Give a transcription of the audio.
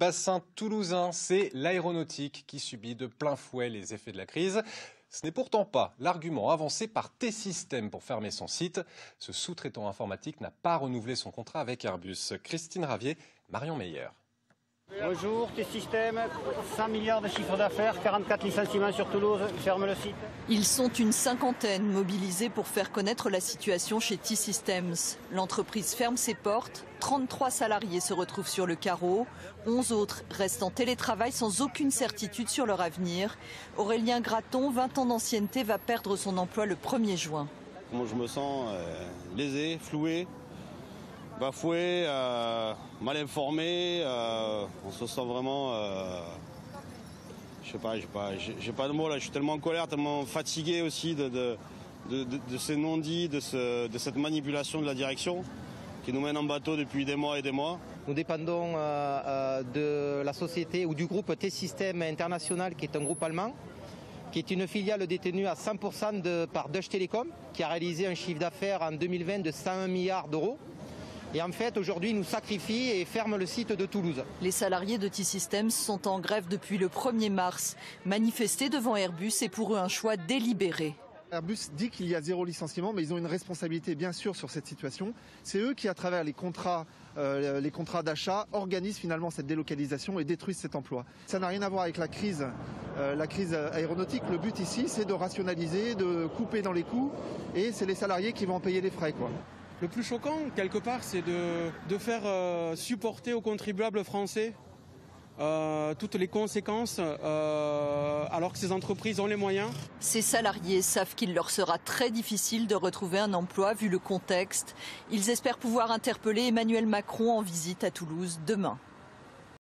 bassin toulousain, c'est l'aéronautique qui subit de plein fouet les effets de la crise. Ce n'est pourtant pas l'argument avancé par T-Systems pour fermer son site. Ce sous-traitant informatique n'a pas renouvelé son contrat avec Airbus. Christine Ravier, Marion Meyer. Bonjour, T-Systems, 100 milliards de chiffre d'affaires, 44 licenciements sur Toulouse, ferme le site. Ils sont une cinquantaine mobilisés pour faire connaître la situation chez T-Systems. L'entreprise ferme ses portes, 33 salariés se retrouvent sur le carreau, 11 autres restent en télétravail sans aucune certitude sur leur avenir. Aurélien Graton, 20 ans d'ancienneté, va perdre son emploi le 1er juin. Moi je me sens lésé, floué, bafoué, mal informé, on se sent vraiment, je sais pas, j'ai pas de mots là, je suis tellement en colère, tellement fatigué aussi de ces non-dits, de cette manipulation de la direction qui nous mène en bateau depuis des mois et des mois. Nous dépendons de la société ou du groupe T-Systems International qui est un groupe allemand, qui est une filiale détenue à 100% par Deutsche Telekom, qui a réalisé un chiffre d'affaires en 2020 de 101 milliards d'euros. Et en fait, aujourd'hui, nous sacrifie et ferme le site de Toulouse. Les salariés de T-Systems sont en grève depuis le 1er mars. Manifester devant Airbus est pour eux un choix délibéré. Airbus dit qu'il y a 0 licenciement, mais ils ont une responsabilité bien sûr sur cette situation. C'est eux qui, à travers les contrats d'achat, organisent finalement cette délocalisation et détruisent cet emploi. Ça n'a rien à voir avec la crise aéronautique. Le but ici, c'est de rationaliser, de couper dans les coûts, et c'est les salariés qui vont en payer les frais, quoi. Le plus choquant, quelque part, c'est de faire supporter aux contribuables français toutes les conséquences, alors que ces entreprises ont les moyens. Ces salariés savent qu'il leur sera très difficile de retrouver un emploi vu le contexte. Ils espèrent pouvoir interpeller Emmanuel Macron en visite à Toulouse demain.